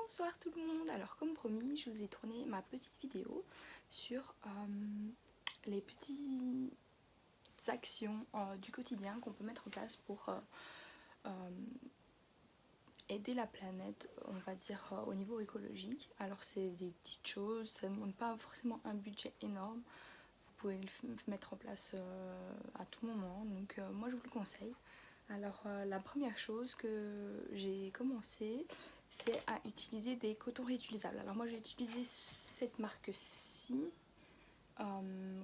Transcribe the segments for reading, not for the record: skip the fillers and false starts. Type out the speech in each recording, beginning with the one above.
Bonsoir tout le monde. Alors comme promis, je vous ai tourné ma petite vidéo sur les petites actions du quotidien qu'on peut mettre en place pour aider la planète, on va dire au niveau écologique. Alors c'est des petites choses, ça ne demande pas forcément un budget énorme. Vous pouvez le mettre en place à tout moment, donc moi je vous le conseille. Alors la première chose que j'ai commencé, c'est à utiliser des cotons réutilisables. Alors moi j'ai utilisé cette marque-ci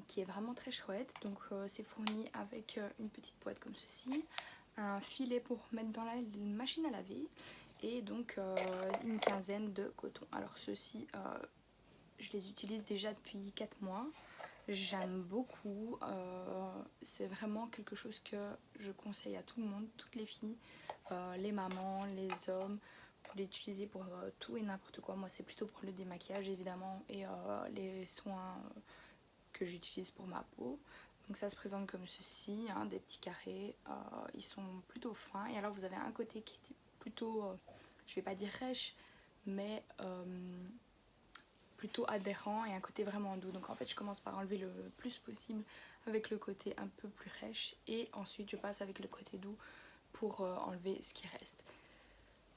qui est vraiment très chouette. Donc c'est fourni avec une petite boîte comme ceci, un filet pour mettre dans la machine à laver et donc une quinzaine de cotons. Alors ceux-ci je les utilise déjà depuis 4 mois. J'aime beaucoup, c'est vraiment quelque chose que je conseille à tout le monde, toutes les filles, les mamans, les hommes. Vous l'utilisez pour tout et n'importe quoi. Moi c'est plutôt pour le démaquillage évidemment et les soins que j'utilise pour ma peau. Donc ça se présente comme ceci, hein, des petits carrés, ils sont plutôt fins. Et alors vous avez un côté qui est plutôt, je vais pas dire rêche, mais plutôt adhérent et un côté vraiment doux. Donc en fait je commence par enlever le plus possible avec le côté un peu plus rêche et ensuite je passe avec le côté doux pour enlever ce qui reste.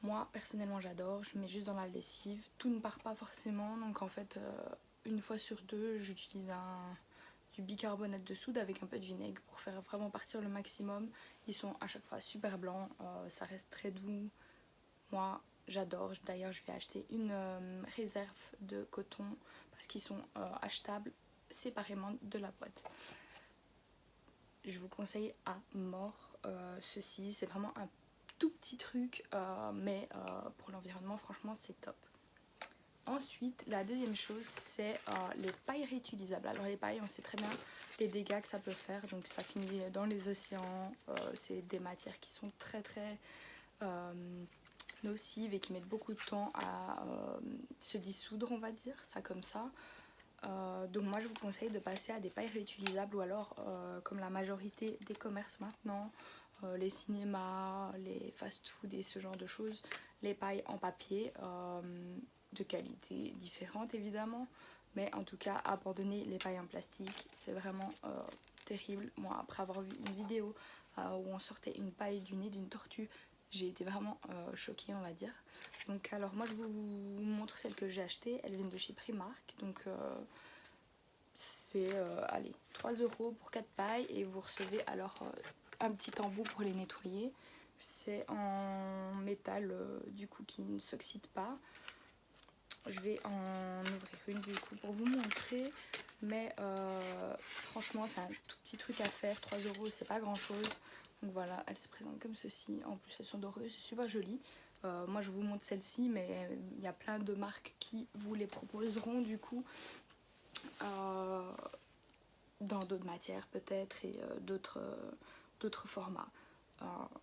Moi personnellement j'adore, je mets juste dans la lessive, tout ne part pas forcément donc en fait une fois sur deux j'utilise du bicarbonate de soude avec un peu de vinaigre pour faire vraiment partir le maximum. Ils sont à chaque fois super blancs, ça reste très doux. Moi j'adore, d'ailleurs je vais acheter une réserve de coton parce qu'ils sont achetables séparément de la boîte. Je vous conseille à mort ceci, c'est vraiment un tout petit truc mais pour l'environnement franchement c'est top. Ensuite la deuxième chose c'est les pailles réutilisables. Alors les pailles on sait très bien les dégâts que ça peut faire, donc ça finit dans les océans, c'est des matières qui sont très nocives et qui mettent beaucoup de temps à se dissoudre, on va dire ça comme ça. Donc moi je vous conseille de passer à des pailles réutilisables ou alors comme la majorité des commerces maintenant, les cinémas, les fast-food et ce genre de choses, les pailles en papier de qualité différente évidemment, mais en tout cas abandonner les pailles en plastique c'est vraiment terrible. Moi après avoir vu une vidéo où on sortait une paille du nez d'une tortue, j'ai été vraiment choquée on va dire. Donc alors moi je vous montre celle que j'ai achetée, elles viennent de chez Primark, donc c'est allez 3 € pour 4 pailles et vous recevez alors un petit embout pour les nettoyer. C'est en métal du coup qui ne s'oxyde pas. Je vais en ouvrir une du coup pour vous montrer, mais franchement c'est un tout petit truc à faire, 3 € c'est pas grand chose. Donc voilà, elles se présentent comme ceci, en plus elles sont dorées, c'est super joli. Moi je vous montre celle-ci mais il y a plein de marques qui vous les proposeront du coup dans d'autres matières peut-être et d'autres formats.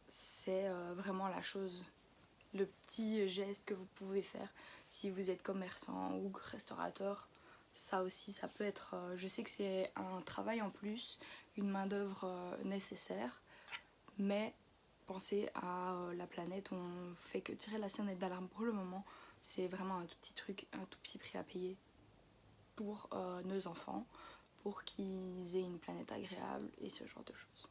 C'est vraiment la chose, le petit geste que vous pouvez faire si vous êtes commerçant ou restaurateur. Ça aussi ça peut être, je sais que c'est un travail en plus, une main d'œuvre nécessaire, mais pensez à la planète, on fait que tirer la sonnette d'alarme pour le moment. C'est vraiment un tout petit truc, un tout petit prix à payer pour nos enfants, pour qu'ils aient une planète agréable et ce genre de choses.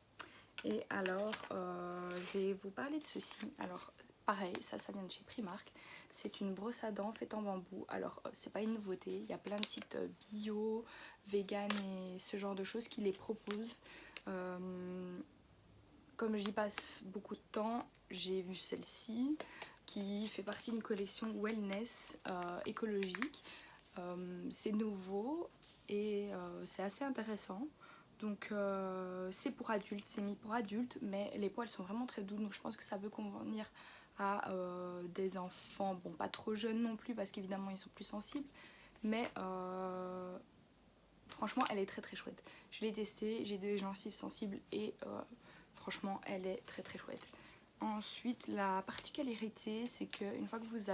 Et alors je vais vous parler de ceci. Alors pareil, ça vient de chez Primark. C'est une brosse à dents faite en bambou. Alors c'est pas une nouveauté, il y a plein de sites bio, vegan et ce genre de choses qui les proposent. Comme j'y passe beaucoup de temps, j'ai vu celle-ci qui fait partie d'une collection wellness écologique. C'est nouveau et c'est assez intéressant. Donc c'est pour adultes, c'est mis pour adultes, mais les poils sont vraiment très doux, donc je pense que ça peut convenir à des enfants, bon pas trop jeunes non plus parce qu'évidemment ils sont plus sensibles, mais franchement elle est très chouette. Je l'ai testée, j'ai des gencives sensibles et franchement elle est très chouette. Ensuite la particularité c'est qu'une fois que vous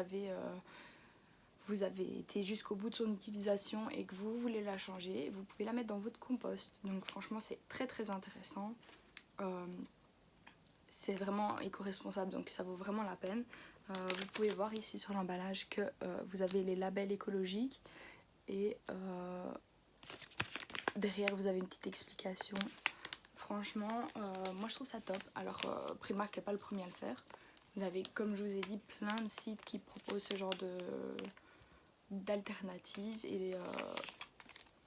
avez été jusqu'au bout de son utilisation et que vous voulez la changer, vous pouvez la mettre dans votre compost. Donc franchement c'est très intéressant. C'est vraiment éco-responsable donc ça vaut vraiment la peine. Vous pouvez voir ici sur l'emballage que vous avez les labels écologiques et derrière vous avez une petite explication. Franchement, moi je trouve ça top. Alors Primark n'est pas le premier à le faire. Vous avez, comme je vous ai dit, plein de sites qui proposent ce genre d'alternatives et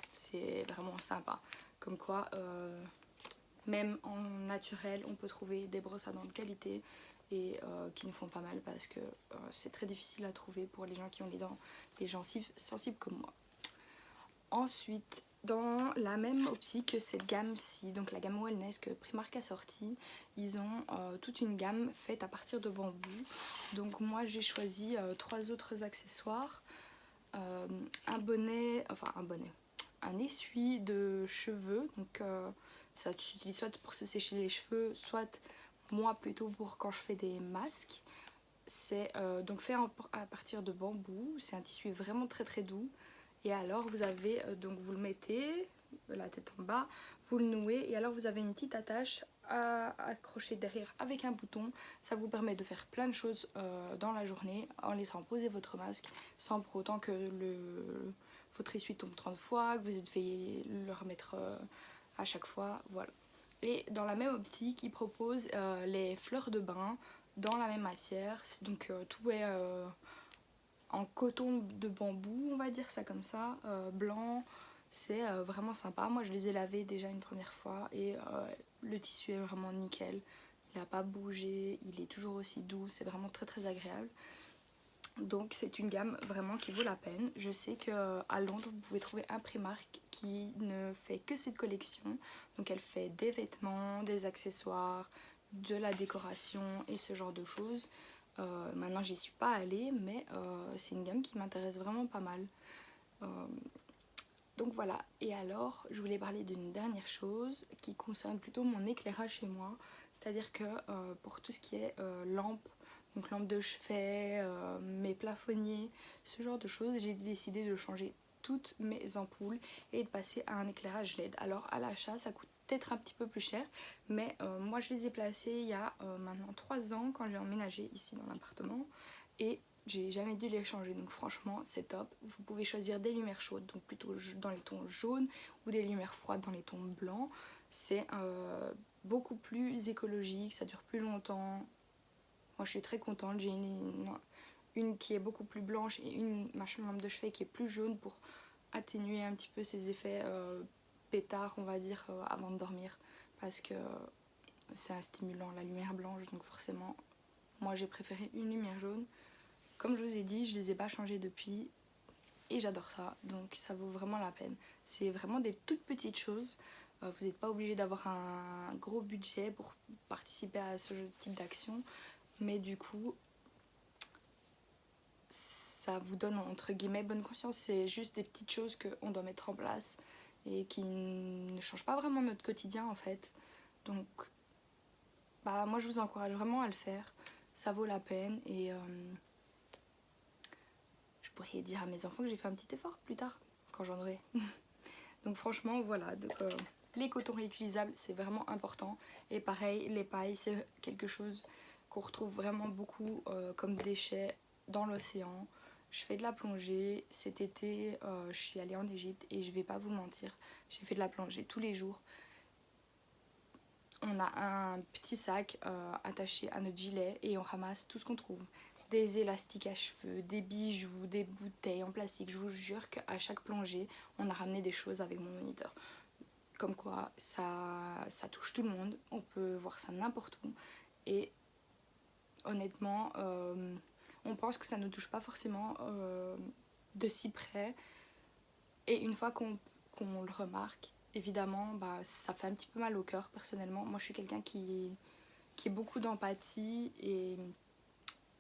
c'est vraiment sympa. Comme quoi, même en naturel, on peut trouver des brosses à dents de qualité et qui nous font pas mal parce que c'est très difficile à trouver pour les gens qui ont les gencives sensibles comme moi. Ensuite, dans la même optique que cette gamme-ci, donc la gamme Wellness que Primark a sorti, ils ont toute une gamme faite à partir de bambou. Donc moi j'ai choisi 3 autres accessoires, un bonnet, un essuie de cheveux, donc ça s'utilise soit pour se sécher les cheveux, soit moi plutôt pour quand je fais des masques. C'est donc fait à partir de bambou, c'est un tissu vraiment très très doux. Et alors vous avez, donc vous le mettez, la tête en bas, vous le nouez et alors vous avez une petite attache à accrocher derrière avec un bouton. Ça vous permet de faire plein de choses dans la journée en laissant poser votre masque sans pour autant que votre essuie tombe 30 fois, que vous devez le remettre à chaque fois, voilà. Et dans la même optique, ils proposent les fleurs de bain dans la même matière, donc tout est en coton de bambou, on va dire ça comme ça, blanc. C'est vraiment sympa. Moi je les ai lavés déjà une première fois et le tissu est vraiment nickel. Il n'a pas bougé, il est toujours aussi doux, c'est vraiment très très agréable. Donc c'est une gamme vraiment qui vaut la peine. Je sais qu'à Londres vous pouvez trouver un Primark qui ne fait que cette collection. Donc elle fait des vêtements, des accessoires, de la décoration et ce genre de choses. Maintenant j'y suis pas allée mais c'est une gamme qui m'intéresse vraiment pas mal. Donc voilà, et alors je voulais parler d'une dernière chose qui concerne plutôt mon éclairage chez moi. C'est-à-dire que pour tout ce qui est lampe, donc lampe de chevet, mes plafonniers, ce genre de choses, j'ai décidé de changer toutes mes ampoules et de passer à un éclairage LED. Alors à l'achat ça coûte peut-être un petit peu plus cher, mais moi je les ai placées il y a maintenant 3 ans quand j'ai emménagé ici dans l'appartement et j'ai jamais dû les changer, donc franchement c'est top. Vous pouvez choisir des lumières chaudes, donc plutôt dans les tons jaunes, ou des lumières froides dans les tons blancs. C'est beaucoup plus écologique, ça dure plus longtemps. Moi je suis très contente, j'ai une qui est beaucoup plus blanche et ma lampe de chevet qui est plus jaune pour atténuer un petit peu ces effets pétards, on va dire, avant de dormir. Parce que c'est un stimulant, la lumière blanche, donc forcément moi j'ai préféré une lumière jaune. Comme je vous ai dit, je les ai pas changées depuis et j'adore ça, donc ça vaut vraiment la peine. C'est vraiment des toutes petites choses. Vous n'êtes pas obligé d'avoir un gros budget pour participer à ce type d'action, mais du coup, ça vous donne entre guillemets bonne conscience. C'est juste des petites choses qu'on doit mettre en place et qui ne changent pas vraiment notre quotidien en fait. Donc, bah, moi je vous encourage vraiment à le faire. Ça vaut la peine et je pourrais dire à mes enfants que j'ai fait un petit effort plus tard quand j'en aurai. Donc franchement voilà, donc, les cotons réutilisables c'est vraiment important. Et pareil, les pailles c'est quelque chose qu'on retrouve vraiment beaucoup comme déchets dans l'océan. Je fais de la plongée, cet été je suis allée en Égypte et je vais pas vous mentir, j'ai fait de la plongée tous les jours. On a un petit sac attaché à notre gilet et on ramasse tout ce qu'on trouve. Des élastiques à cheveux, des bijoux, des bouteilles en plastique. Je vous jure qu'à chaque plongée, on a ramené des choses avec mon moniteur. Comme quoi, ça touche tout le monde. On peut voir ça n'importe où. Et honnêtement, on pense que ça ne touche pas forcément de si près. Et une fois qu'on le remarque, évidemment, bah, ça fait un petit peu mal au cœur personnellement. Moi, je suis quelqu'un qui est beaucoup d'empathie et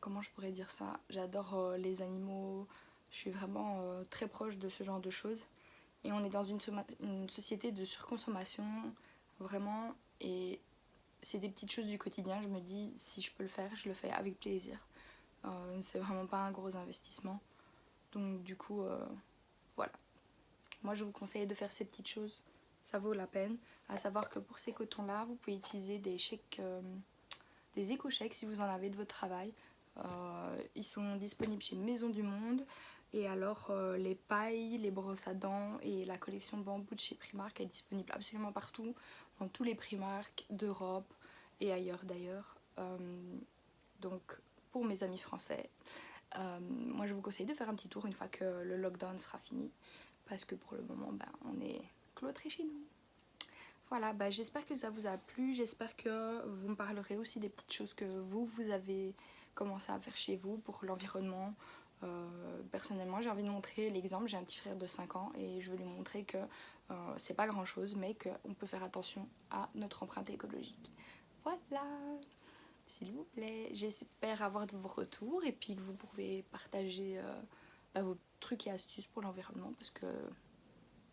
comment je pourrais dire ça, j'adore les animaux, je suis vraiment très proche de ce genre de choses. Et on est dans une société de surconsommation, vraiment, et c'est des petites choses du quotidien. Je me dis, si je peux le faire, je le fais avec plaisir. C'est vraiment pas un gros investissement. Donc du coup, voilà. Moi, je vous conseille de faire ces petites choses. Ça vaut la peine. À savoir que pour ces cotons-là, vous pouvez utiliser des chèques, des éco-chèques si vous en avez de votre travail. Ils sont disponibles chez Maison du Monde. Et alors les pailles, les brosses à dents et la collection de bambou de chez Primark est disponible absolument partout, dans tous les Primark d'Europe et ailleurs d'ailleurs. Donc pour mes amis français, moi je vous conseille de faire un petit tour une fois que le lockdown sera fini, parce que pour le moment on est cloîtrés chez nous. Voilà, j'espère que ça vous a plu, j'espère que vous me parlerez aussi des petites choses que vous avez commencé à faire chez vous pour l'environnement. Personnellement j'ai envie de montrer l'exemple, j'ai un petit frère de 5 ans et je veux lui montrer que c'est pas grand chose mais qu'on peut faire attention à notre empreinte écologique. Voilà, s'il vous plaît, j'espère avoir de vos retours et puis que vous pouvez partager vos trucs et astuces pour l'environnement, parce que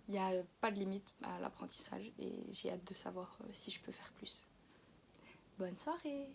il n'y a pas de limite à l'apprentissage et j'ai hâte de savoir si je peux faire plus. Bonne soirée!